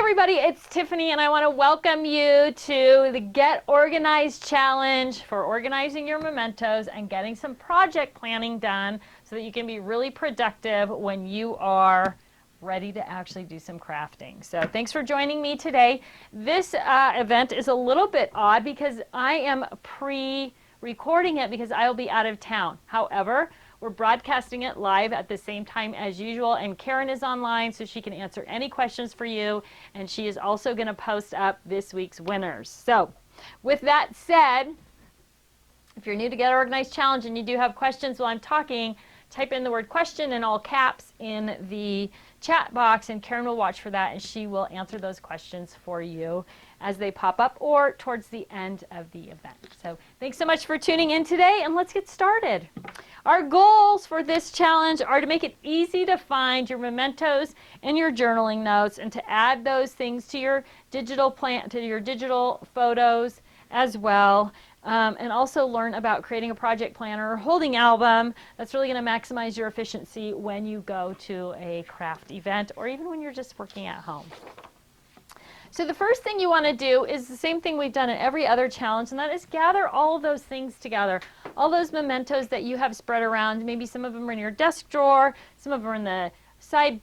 everybody, it's Tiffany and I want to welcome you to the Get Organized Challenge for organizing your mementos and getting some project planning done so that you can be really productive when you are ready to actually do some crafting. So thanks for joining me today. This event is a little bit odd because I am pre-recording it because I will be out of town. However, we're broadcasting it live at the same time as usual, and Karen is online so she can answer any questions for you, and she is also going to post up this week's winners. So with that said, if you're new to Get Organized Challenge and you do have questions while I'm talking, type in the word question in all caps in the chat box, and Karen will watch for that and she will answer those questions for you as they pop up or towards the end of the event. So thanks so much for tuning in today, and let's get started. Our goals for this challenge are to make it easy to find your mementos and your journaling notes, and to add those things to your digital photos as well. And also learn about creating a project planner or holding album. That's really going to maximize your efficiency when you go to a craft event or even when you're just working at home. So the first thing you want to do is the same thing we've done in every other challenge, and that is gather all of those things together. All those mementos that you have spread around. Maybe some of them are in your desk drawer, some of them are in the side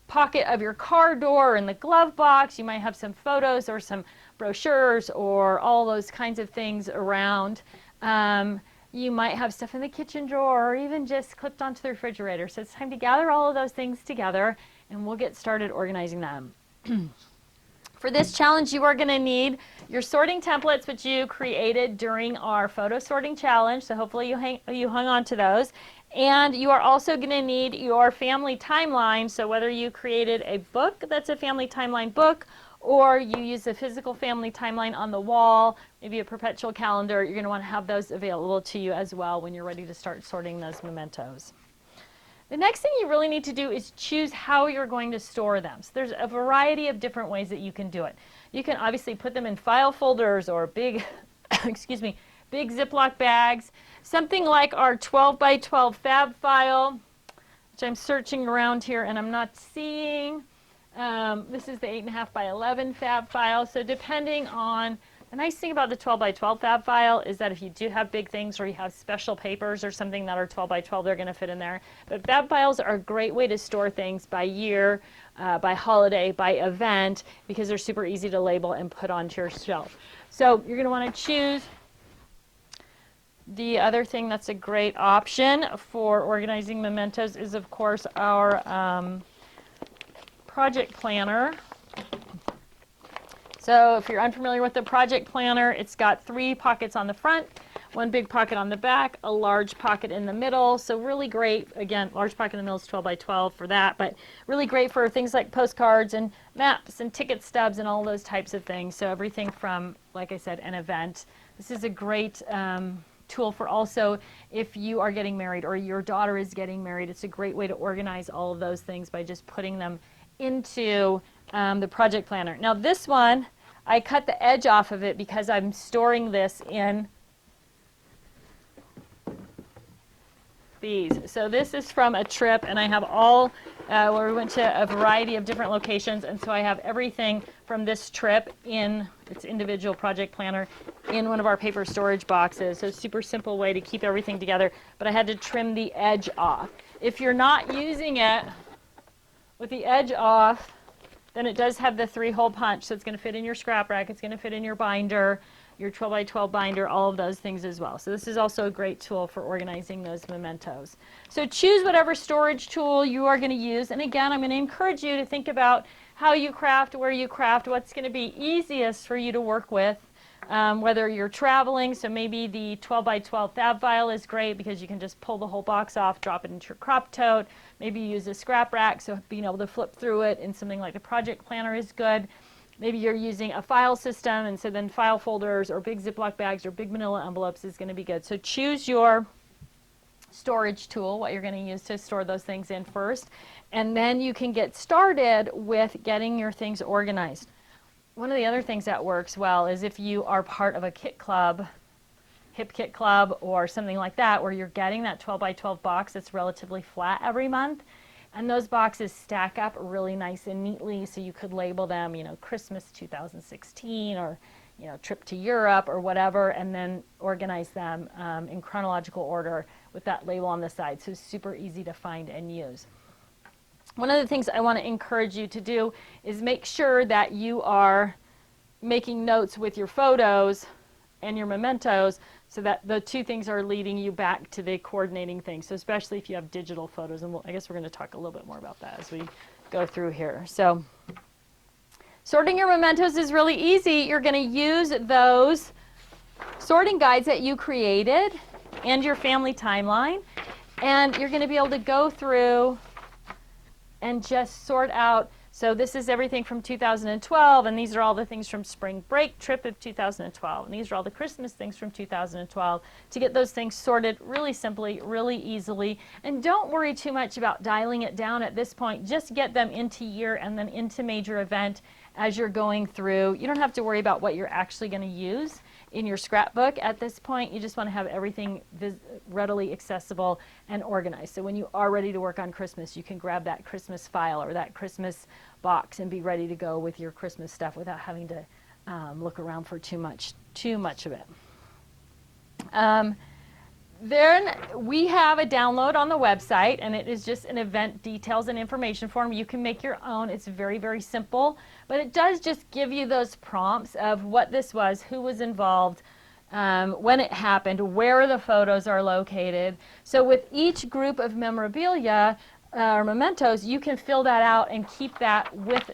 pocket of your car door or in the glove box. You might have some photos or some brochures or all those kinds of things around. You might have stuff in the kitchen drawer or even just clipped onto the refrigerator. So it's time to gather all of those things together, and we'll get started organizing them. For this challenge, you are going to need your sorting templates, which you created during our photo sorting challenge. So hopefully you hung on to those. And you are also going to need your family timeline. So whether you created a book that's a family timeline book, or you use a physical family timeline on the wall, maybe a perpetual calendar, you're going to want to have those available to you as well when you're ready to start sorting those mementos. The next thing you really need to do is choose how you're going to store them. So there's a variety of different ways that you can do it. You can obviously put them in file folders or big, big Ziploc bags. Something like our 12 by 12 fab file, which I'm searching around here and I'm not seeing. This is the 8.5 by 11 fab file. So depending on, the nice thing about the 12 by 12 fab file is that if you do have big things or you have special papers or something that are 12 by 12, they're going to fit in there. But fab files are a great way to store things by year, by holiday, by event, because they're super easy to label and put onto your shelf. So you're going to want to choose. The other thing that's a great option for organizing mementos is, of course, our project planner. So if you're unfamiliar with the project planner, it's got 3 pockets on the front, 1 big pocket on the back, a large pocket in the middle. So really great, again, large pocket in the middle is 12 by 12 for that, but really great for things like postcards and maps and ticket stubs and all those types of things. So everything from, like I said, an event. This is a great tool for also if you are getting married or your daughter is getting married. It's a great way to organize all of those things by just putting them into the project planner. Now this one, I cut the edge off of it because I'm storing this in these. So this is from a trip, and I have all, where we went to a variety of different locations, and so I have everything from this trip in its individual project planner in one of our paper storage boxes. So super simple way to keep everything together, but I had to trim the edge off. If you're not using it with the edge off, then it does have the 3-hole punch, so it's going to fit in your scrap rack, it's going to fit in your binder, your 12 by 12 binder, all of those things as well. So this is also a great tool for organizing those mementos. So choose whatever storage tool you are going to use, and again, I'm going to encourage you to think about how you craft, where you craft, what's going to be easiest for you to work with. Whether you're traveling, so maybe the 12 by 12 fab file is great because you can just pull the whole box off, drop it into your crop tote. Maybe you use a scrap rack, so being able to flip through it in something like a project planner is good. Maybe you're using a file system, and so then file folders or big Ziploc bags or big manila envelopes is going to be good. So choose your storage tool, what you're going to use to store those things in first, and then you can get started with getting your things organized. One of the other things that works well is if you are part of a kit club, hip kit club or something like that, where you're getting that 12 by 12 box that's relatively flat every month, And those boxes stack up really nice and neatly, so you could label them, Christmas 2016 or, trip to Europe or whatever, and then organize them in chronological order with that label on the side. So super easy to find and use. One of the things I want to encourage you to do is make sure that you are making notes with your photos and your mementos, so that the two things are leading you back to the coordinating thing. So especially if you have digital photos, and I guess we're going to talk a little bit more about that as we go through here. So sorting your mementos is really easy. You're going to use those sorting guides that you created and your family timeline, and you're going to be able to go through and just sort out. So this is everything from 2012, and these are all the things from spring break trip of 2012, and these are all the Christmas things from 2012, to get those things sorted really simply, really easily. And don't worry too much about dialing it down at this point. Just get them into year and then into major event as you're going through. You don't have to worry about what you're actually going to use in your scrapbook at this point. You just want to have everything readily accessible and organized. So when you are ready to work on Christmas, you can grab that Christmas file or that Christmas box and be ready to go with your Christmas stuff without having to look around for too much of it. Then we have a download on the website, and it is just an event details and information form. You can make your own. It's very, very simple, but it does just give you those prompts of what this was, who was involved, when it happened, where the photos are located. So with each group of memorabilia or mementos, you can fill that out and keep that with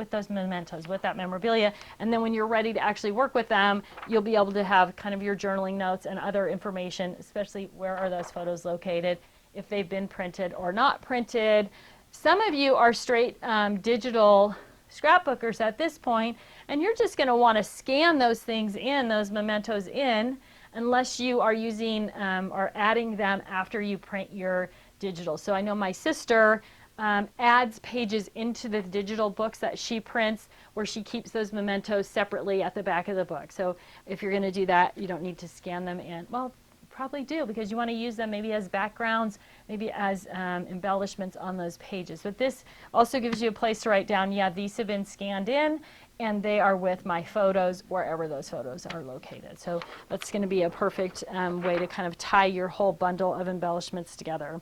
those mementos, with that memorabilia. And then when you're ready to actually work with them, you'll be able to have kind of your journaling notes and other information, especially where are those photos located, if they've been printed or not printed. Some of you are straight digital scrapbookers at this point, and you're just going to want to scan those things in, those mementos in, unless you are using or adding them after you print your digital. So I know my sister adds pages into the digital books that she prints, where she keeps those mementos separately at the back of the book. So if you're going to do that, you don't need to scan them in. Well, probably do, because you want to use them maybe as backgrounds, maybe as embellishments on those pages. But this also gives you a place to write down, yeah, these have been scanned in, and they are with my photos wherever those photos are located. So that's going to be a perfect way to kind of tie your whole bundle of embellishments together.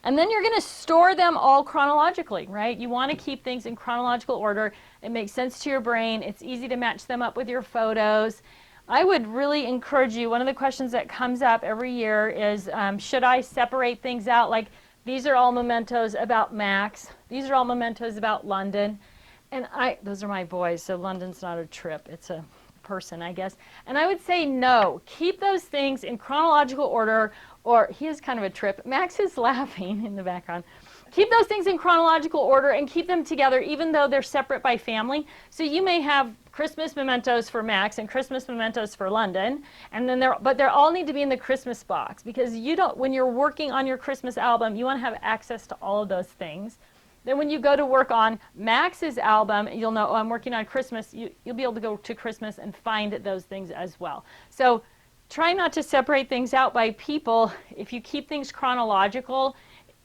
And then you're going to store them all chronologically, right? You want to keep things in chronological order. It makes sense to your brain. It's easy to match them up with your photos. I would really encourage you, one of the questions that comes up every year is, should I separate things out? Like, these are all mementos about Max. These are all mementos about London. And those are my boys, so London's not a trip. It's a person, I guess. And I would say no. Keep those things in chronological order, or he is kind of a trip. Max is laughing in the background. Keep those things in chronological order and keep them together, even though they're separate by family. So you may have Christmas mementos for Max and Christmas mementos for London, and then they all need to be in the Christmas box, because when you're working on your Christmas album, you want to have access to all of those things. Then when you go to work on Max's album, you'll know, oh, I'm working on Christmas. You'll be able to go to Christmas and find those things as well. So try not to separate things out by people. If you keep things chronological,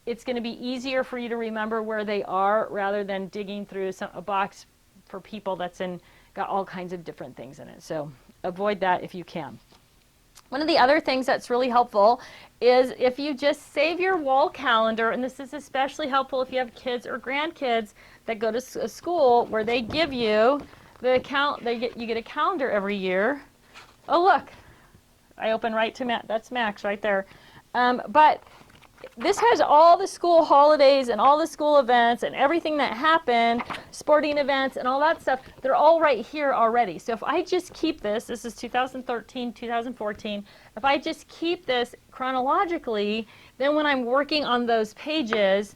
it's going to be easier for you to remember where they are, rather than digging through a box for people that's got all kinds of different things in it. So avoid that if you can. One of the other things that's really helpful is if you just save your wall calendar, and this is especially helpful if you have kids or grandkids that go to a school where they give you you get a calendar every year. Oh, look, I open right to Max. That's Max right there. But this has all the school holidays and all the school events and everything that happened, sporting events and all that stuff. They're all right here already. So if I just keep this is 2013, 2014, if I just keep this chronologically, then when I'm working on those pages,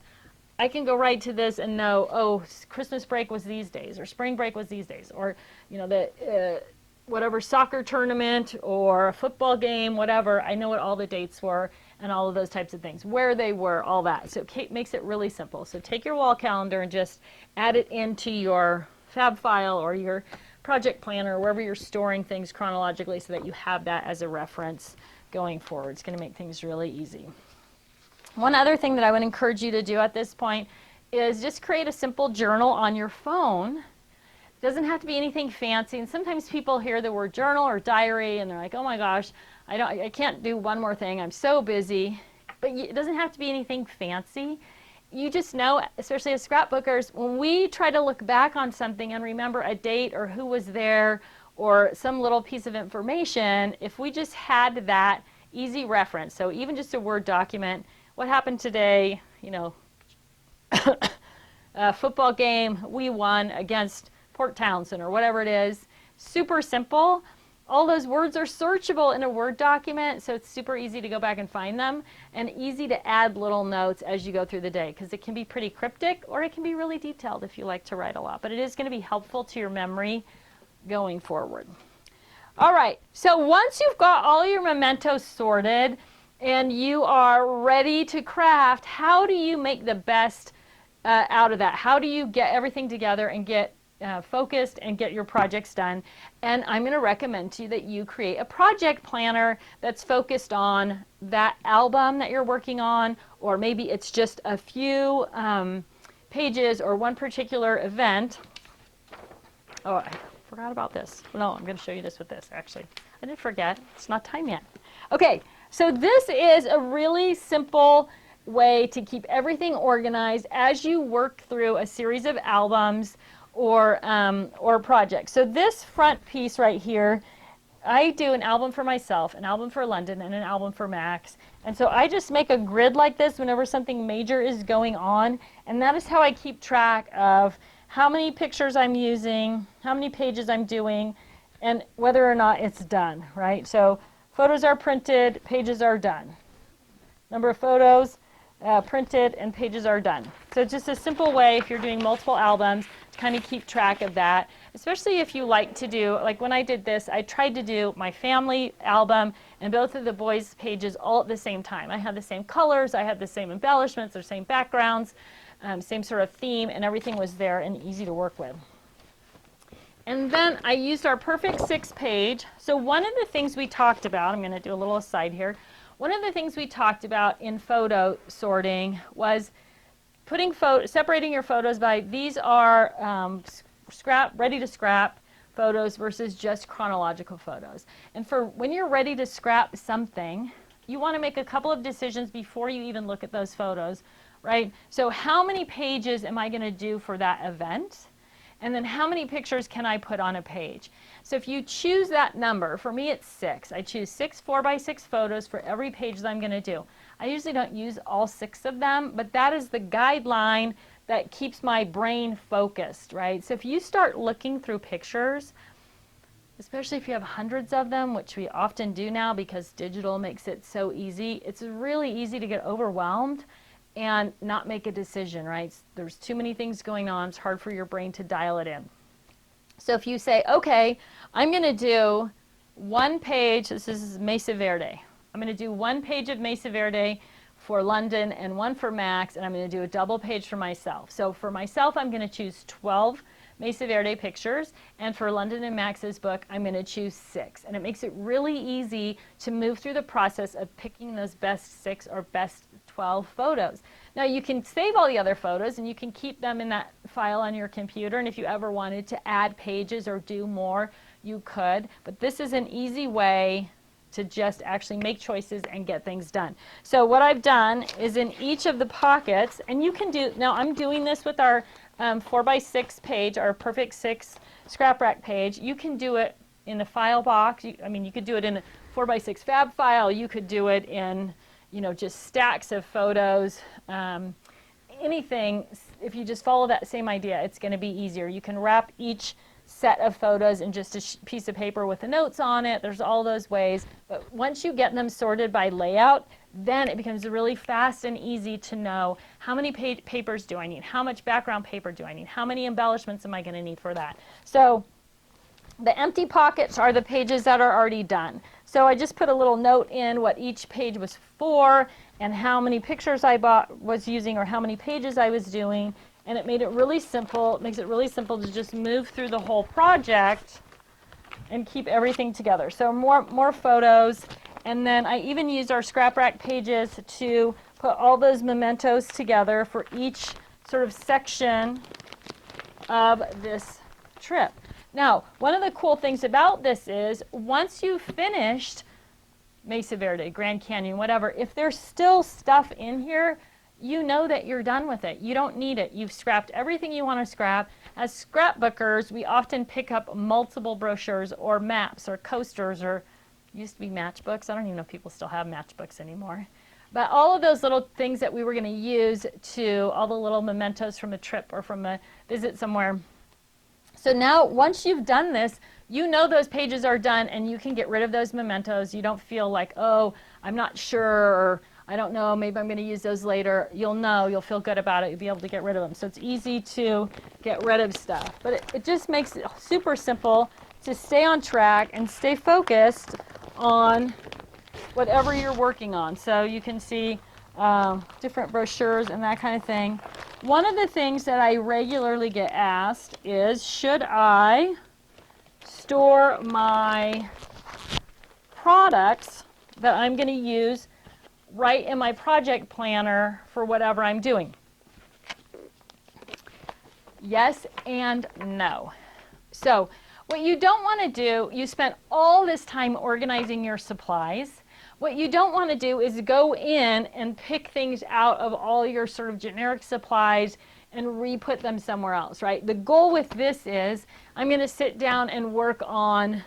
I can go right to this and know, oh, Christmas break was these days, or spring break was these days, or whatever soccer tournament or a football game, whatever, I know what all the dates were and all of those types of things, where they were, all that. So it makes it really simple. So take your wall calendar and just add it into your fab file or your project planner, wherever you're storing things chronologically, so that you have that as a reference going forward. It's going to make things really easy. One other thing that I would encourage you to do at this point is just create a simple journal on your phone. It doesn't have to be anything fancy. And sometimes people hear the word journal or diary and they're like, oh my gosh, I can't do one more thing. I'm so busy. But it doesn't have to be anything fancy. You just know, especially as scrapbookers, when we try to look back on something and remember a date or who was there or some little piece of information, if we just had that easy reference, so even just a Word document, what happened today, you know, a football game, we won against Port Townsend or whatever it is, super simple. All those words are searchable in a Word document, so it's super easy to go back and find them, and easy to add little notes as you go through the day, because it can be pretty cryptic or it can be really detailed if you like to write a lot, but it is going to be helpful to your memory going forward. All right, so once you've got all your mementos sorted and you are ready to craft, how do you make the best out of that? How do you get everything together and get focused and get your projects done? And I'm going to recommend to you that you create a project planner that's focused on that album that you're working on, or maybe it's just a few pages or one particular event. Oh, I forgot about this. No, I'm going to show you this with this, actually. I didn't forget. It's not time yet. Okay, so this is a really simple way to keep everything organized as you work through a series of albums or projects. So this front piece right here, I do an album for myself, an album for London, and an album for Max. And so I just make a grid like this whenever something major is going on, and that is how I keep track of how many pictures I'm using, how many pages I'm doing, and whether or not it's done, right? So photos are printed, pages are done. Number of photos printed, and pages are done. So just a simple way, if you're doing multiple albums, to kind of keep track of that, especially if you like to do, like when I did this, I tried to do my family album and both of the boys' pages all at the same time. I had the same colors, I had the same embellishments, the same backgrounds, same sort of theme, and everything was there and easy to work with. And then I used our Perfect 6 page. So one of the things we talked about, I'm going to do a little aside here, one of the things we talked about in photo sorting was separating your photos by these are ready to scrap photos versus just chronological photos. And for when you're ready to scrap something, you want to make a couple of decisions before you even look at those photos, right? So how many pages am I going to do for that event? And then how many pictures can I put on a page? So if you choose that number, for me it's 6. I choose 6 4x6 photos for every page that I'm going to do. I usually don't use all 6 of them, but that is the guideline that keeps my brain focused, right? So if you start looking through pictures, especially if you have hundreds of them, which we often do now because digital makes it so easy, it's really easy to get overwhelmed and not make a decision, right? There's too many things going on. It's hard for your brain to dial it in. So if you say, okay, I'm going to do one page, this is Mesa Verde. I'm going to do one page of Mesa Verde for London and one for Max, and I'm going to do a double page for myself. So for myself, I'm going to choose 12 Mesa Verde pictures, and for London and Max's book, I'm going to choose 6. And it makes it really easy to move through the process of picking those best 6 or best 12 photos. Now you can save all the other photos and you can keep them in that file on your computer, and if you ever wanted to add pages or do more, you could. But this is an easy way to just actually make choices and get things done. So what I've done is in each of the pockets, and you can do, now I'm doing this with our 4x6 page, our Perfect 6 scrap rack page. You can do it in the file box. You could do it in a 4x6 fab file. You could do it in, just stacks of photos. Anything, if you just follow that same idea, it's going to be easier. You can wrap each set of photos in just a piece of paper with the notes on it. There's all those ways. But once you get them sorted by layout, then it becomes really fast and easy to know how many papers do I need, how much background paper do I need, how many embellishments am I going to need for that. So the empty pockets are the pages that are already done. So I just put a little note in what each page was for and how many pictures I was using or how many pages I was doing. And it made it really simple. It makes it really simple to just move through the whole project and keep everything together. So more photos. And then I even used our scrap rack pages to put all those mementos together for each sort of section of this trip. Now, one of the cool things about this is once you've finished Mesa Verde, Grand Canyon, whatever, if there's still stuff in here, you know that you're done with it. You don't need it. You've scrapped everything you want to scrap. As scrapbookers, we often pick up multiple brochures or maps or coasters, or used to be matchbooks. I don't even know if people still have matchbooks anymore. But all of those little things that we were going to use to, all the little mementos from a trip or from a visit somewhere. So now, once you've done this, you know those pages are done and you can get rid of those mementos. You don't feel like, oh, I'm not sure, or I don't know, maybe I'm going to use those later. You'll know, you'll feel good about it, you'll be able to get rid of them. So it's easy to get rid of stuff. But it just makes it super simple to stay on track and stay focused on whatever you're working on. So you can see different brochures and that kind of thing. One of the things that I regularly get asked is, should I store my products that I'm going to use right in my project planner for whatever I'm doing? Yes and no. So what you don't want to do, you spent all this time organizing your supplies. What you don't want to do is go in and pick things out of all your sort of generic supplies and re-put them somewhere else, right? The goal with this is I'm going to sit down and work on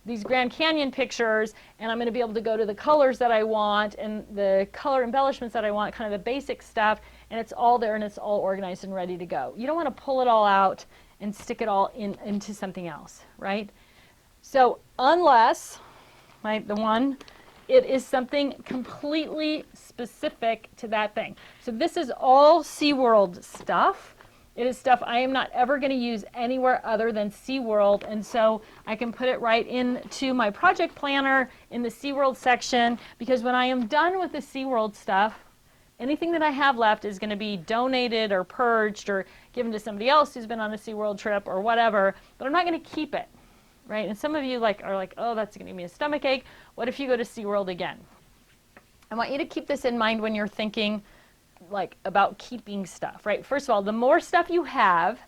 these Grand Canyon pictures, and I'm going to be able to go to the colors that I want and the color embellishments that I want, kind of the basic stuff, and it's all there and it's all organized and ready to go. You don't want to pull it all out and stick it all into something else, right? So unless, right, it is something completely specific to that thing. So this is all SeaWorld stuff. It is stuff I am not ever going to use anywhere other than SeaWorld, and so I can put it right into my project planner in the SeaWorld section, because when I am done with the SeaWorld stuff, anything that I have left is going to be donated or purged or given to somebody else who's been on a SeaWorld trip or whatever, but I'm not going to keep it. Right? And some of you are like, oh, that's going to give me a stomach ache. What if you go to SeaWorld again? I want you to keep this in mind when you're thinking about keeping stuff, right? First of all, the more stuff you have,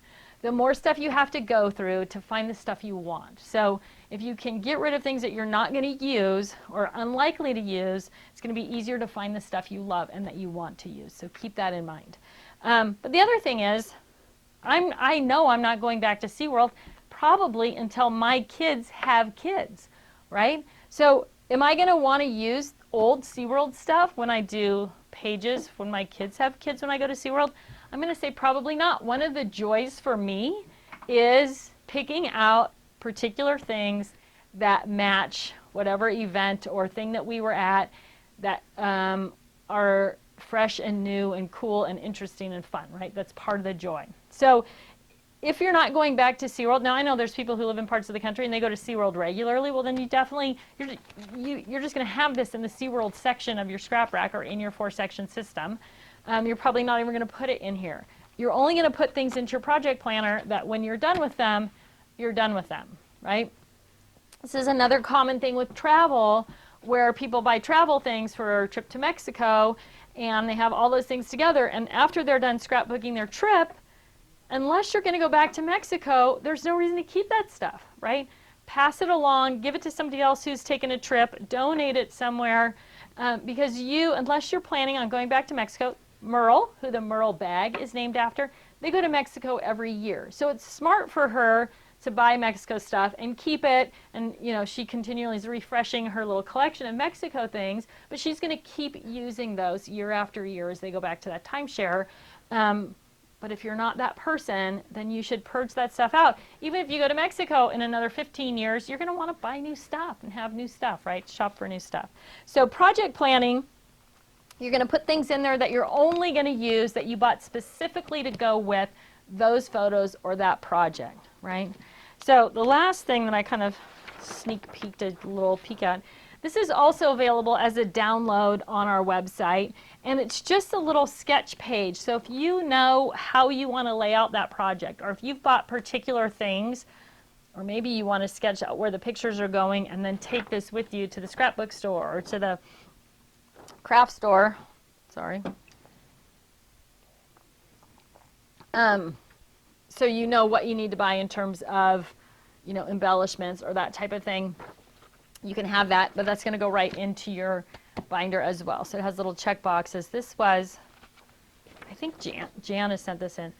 the more stuff you have to go through to find the stuff you want. So if you can get rid of things that you're not going to use or unlikely to use, it's going to be easier to find the stuff you love and that you want to use. So keep that in mind. But the other thing is, I know I'm not going back to SeaWorld probably until my kids have kids, right? So am I going to want to use old SeaWorld stuff when I do pages when my kids have kids when I go to SeaWorld? I'm going to say probably not. One of the joys for me is picking out particular things that match whatever event or thing that we were at that are fresh and new and cool and interesting and fun, right? That's part of the joy. So if you're not going back to SeaWorld, now I know there's people who live in parts of the country and they go to SeaWorld regularly, well then you definitely, you're just going to have this in the SeaWorld section of your scrap rack or in your 4-section system. You're probably not even going to put it in here. You're only going to put things into your project planner that when you're done with them, you're done with them, right? This is another common thing with travel, where people buy travel things for a trip to Mexico and they have all those things together, and after they're done scrapbooking their trip, unless you're going to go back to Mexico, there's no reason to keep that stuff, right? Pass it along, give it to somebody else who's taken a trip, donate it somewhere, because unless you're planning on going back to Mexico, Merle, who the Merle bag is named after, they go to Mexico every year. So it's smart for her to buy Mexico stuff and keep it, and she continually is refreshing her little collection of Mexico things, but she's going to keep using those year after year as they go back to that timeshare. But if you're not that person, then you should purge that stuff out. Even if you go to Mexico in another 15 years, you're going to want to buy new stuff and have new stuff, right? Shop for new stuff. So project planning, you're going to put things in there that you're only going to use, that you bought specifically to go with those photos or that project, right? So the last thing that I kind of sneak peeked a little peek at, this is also available as a download on our website, and it's just a little sketch page. So if you know how you want to lay out that project, or if you've bought particular things, or maybe you want to sketch out where the pictures are going and then take this with you to the scrapbook store or to the craft store, sorry. So you know what you need to buy in terms of, you know, embellishments or that type of thing. You can have that, but that's going to go right into your binder as well. So it has little check boxes. This was, I think Jan has sent this in.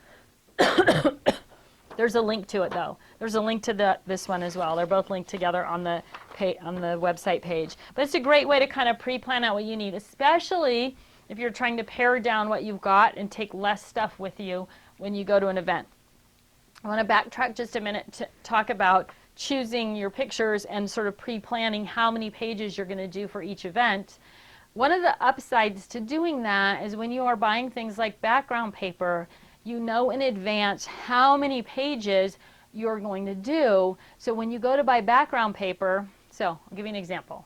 There's a link to it though. There's a link to this one as well. They're both linked together on the website page. But it's a great way to kind of pre-plan out what you need, especially if you're trying to pare down what you've got and take less stuff with you when you go to an event. I want to backtrack just a minute to talk about choosing your pictures and sort of pre-planning how many pages you're going to do for each event. One of the upsides to doing that is when you are buying things like background paper, you know in advance how many pages you're going to do. So when you go to buy background paper, so I'll give you an example.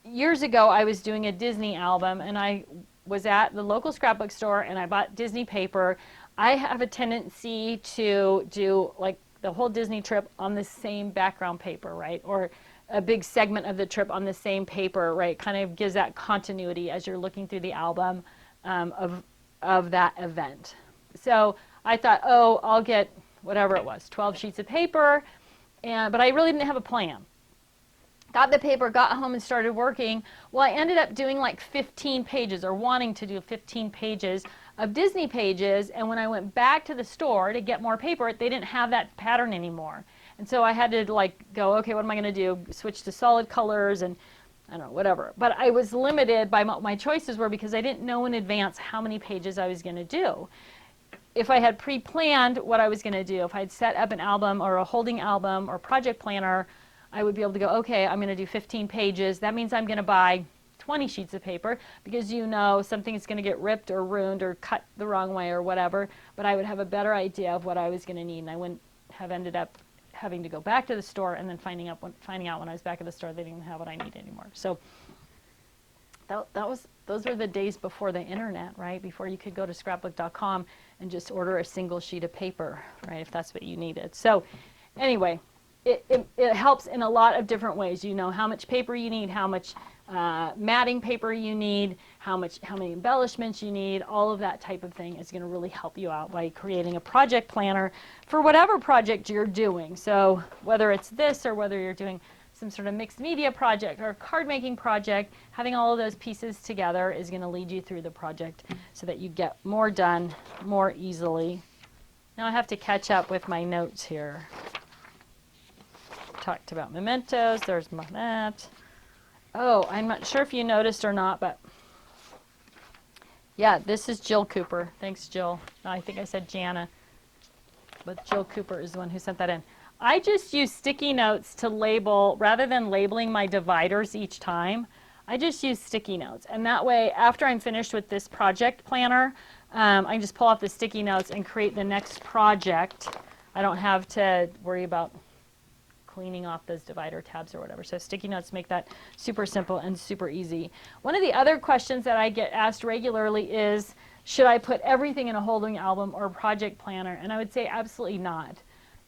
Years ago, I was doing a Disney album, and I was at the local scrapbook store, and I bought Disney paper. I have a tendency to do like the whole Disney trip on the same background paper, right? Or a big segment of the trip on the same paper, right? Kind of gives that continuity as you're looking through the album of that event. So I thought, oh, I'll get whatever it was, 12 sheets of paper, but I really didn't have a plan. Got the paper, got home and started working. Well, I ended up doing like 15 pages or wanting to do 15 pages of Disney pages, and when I went back to the store to get more paper, they didn't have that pattern anymore. And so I had to like go, okay, what am I going to do? Switch to solid colors and I don't know, whatever. But I was limited by what my choices were because I didn't know in advance how many pages I was going to do. If I had pre-planned what I was going to do, if I had set up an album or a holding album or project planner, I would be able to go, okay, I'm going to do 15 pages. That means I'm going to buy 20 sheets of paper because you know something's going to get ripped or ruined or cut the wrong way or whatever. But I would have a better idea of what I was going to need, and I wouldn't have ended up having to go back to the store and then finding out when I was back at the store they didn't have what I needed anymore. So those were the days before the internet, right? Before you could go to scrapbook.com and just order a single sheet of paper, right? If that's what you needed. So anyway, it helps in a lot of different ways. You know how much paper you need, how much matting paper you need, how many embellishments you need. All of that type of thing is going to really help you out by creating a project planner for whatever project you're doing. So whether it's this or whether you're doing some sort of mixed media project or card making project, having all of those pieces together is going to lead you through the project so that you get more done more easily. Now I have to catch up with my notes here. Talked about mementos, there's that. Oh, I'm not sure if you noticed or not, but yeah, this is Jill Cooper. Thanks, Jill. No, I think I said Jana, but Jill Cooper is the one who sent that in. I just use sticky notes to label, rather than labeling my dividers each time, I just use sticky notes. And that way, after I'm finished with this project planner, I can just pull off the sticky notes and create the next project. I don't have to worry about cleaning off those divider tabs or whatever. So sticky notes make that super simple and super easy. One of the other questions that I get asked regularly is, should I put everything in a holding album or project planner? And I would say absolutely not.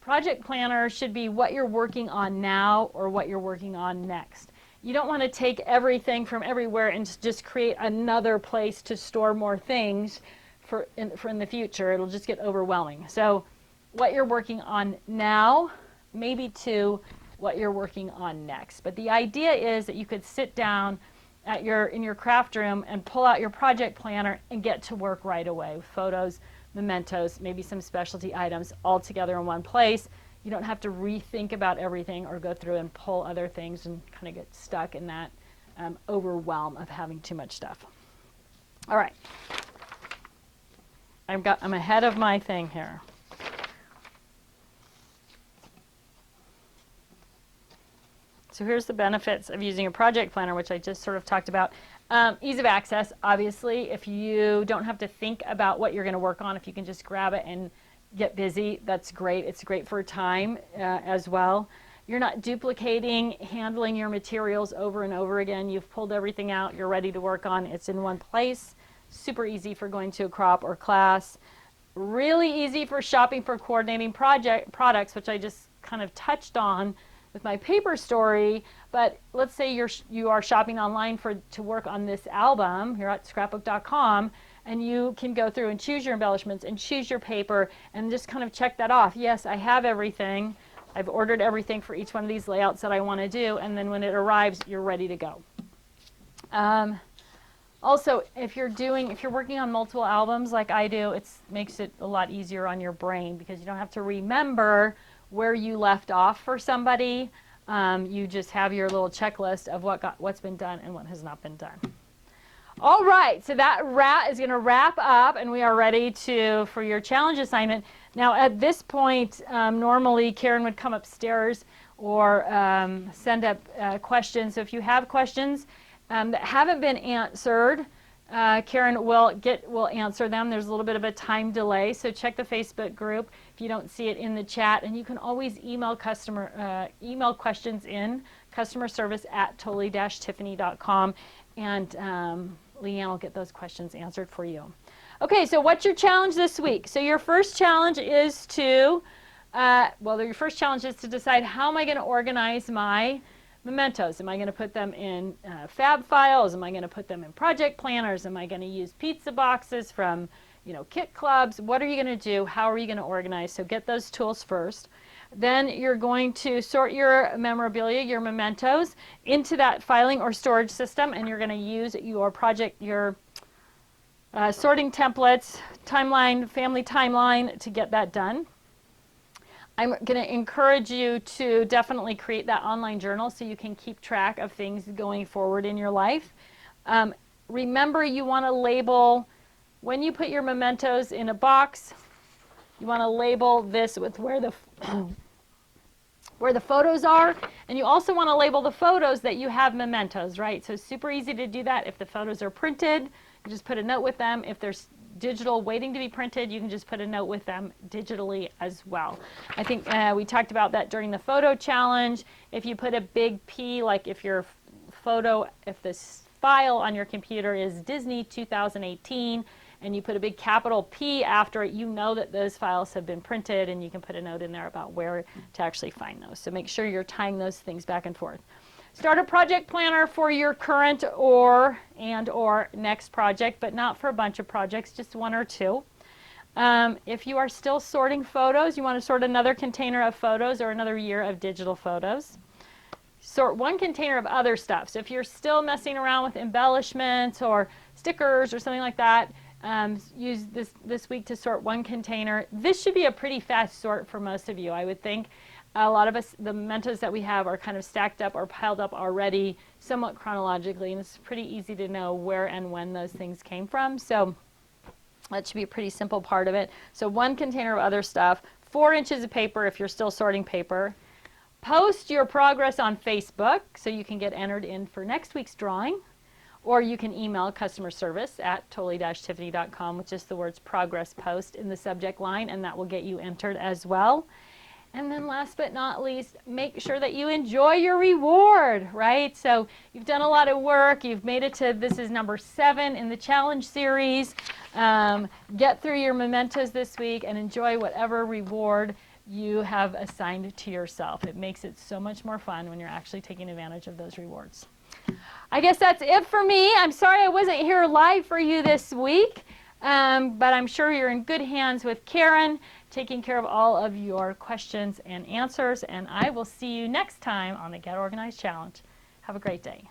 Project planner should be what you're working on now or what you're working on next. You don't want to take everything from everywhere and just create another place to store more things for in the future. It'll just get overwhelming. So what you're working on now, maybe to what you're working on next. But the idea is that you could sit down in your craft room and pull out your project planner and get to work right away with photos, mementos, maybe some specialty items all together in one place. You don't have to rethink about everything or go through and pull other things and kind of get stuck in that overwhelm of having too much stuff. All right. I'm ahead of my thing here. So here's the benefits of using a project planner, which I just sort of talked about. Ease of access, obviously. If you don't have to think about what you're going to work on, if you can just grab it and get busy, that's great. It's great for time as well. You're not duplicating, handling your materials over and over again. You've pulled everything out. You're ready to work on. It's in one place. Super easy for going to a crop or class. Really easy for shopping for coordinating products, which I just kind of touched on. with my paper story, but let's say you are shopping online to work on this album here at scrapbook.com, and you can go through and choose your embellishments and choose your paper and just kind of check that off. Yes, I have everything. I've ordered everything for each one of these layouts that I want to do, and then when it arrives, you're ready to go. Also, if you're working on multiple albums like I do, it makes it a lot easier on your brain because you don't have to remember where you left off for somebody. You just have your little checklist of what's been done and what has not been done. All right, so that is going to wrap up, and we are ready for your challenge assignment. Now, at this point, normally Karen would come upstairs or send up questions. So if you have questions that haven't been answered, Karen will answer them. There's a little bit of a time delay, so check the Facebook group if you don't see it in the chat, and you can always email questions in customer service at totally-tiffany.com, and Leanne will get those questions answered for you. Okay, so what's your challenge this week? So your first challenge is to decide, how am I going to organize my mementos? Am I going to put them in fab files? Am I going to put them in project planners? Am I going to use pizza boxes from, kit clubs? What are you going to do? How are you going to organize? So get those tools first. Then you're going to sort your memorabilia, your mementos, into that filing or storage system, and you're going to use your sorting templates, family timeline to get that done. I'm going to encourage you to definitely create that online journal so you can keep track of things going forward in your life. Remember, you want to label, when you put your mementos in a box, you want to label this with where the photos are, and you also want to label the photos that you have mementos, right? So it's super easy to do that. If the photos are printed, you just put a note with them. If there's digital waiting to be printed, you can just put a note with them digitally as well. I think we talked about that during the photo challenge. If you put a big P, like if this file on your computer is Disney 2018, and you put a big capital P after it, you know that those files have been printed, and you can put a note in there about where to actually find those. So make sure you're tying those things back and forth. Start a project planner for your current or next project, but not for a bunch of projects, just one or two. If you are still sorting photos, you want to sort another container of photos or another year of digital photos. Sort one container of other stuff. So if you're still messing around with embellishments or stickers or something like that, use this week to sort one container. This should be a pretty fast sort for most of you, I would think. A lot of us, the mementos that we have are kind of stacked up or piled up already somewhat chronologically, and it's pretty easy to know where and when those things came from. So that should be a pretty simple part of it. So one container of other stuff, 4 inches of paper if you're still sorting paper. Post your progress on Facebook so you can get entered in for next week's drawing. Or you can email customer service at totally-tiffany.com with just the words progress post in the subject line, and that will get you entered as well. And then last but not least, make sure that you enjoy your reward, right? So you've done a lot of work. You've made it to, this is number 7 in the challenge series. Get through your mementos this week and enjoy whatever reward you have assigned to yourself. It makes it so much more fun when you're actually taking advantage of those rewards. I guess that's it for me. I'm sorry I wasn't here live for you this week, but I'm sure you're in good hands with Karen, taking care of all of your questions and answers, and I will see you next time on the Get Organized Challenge. Have a great day.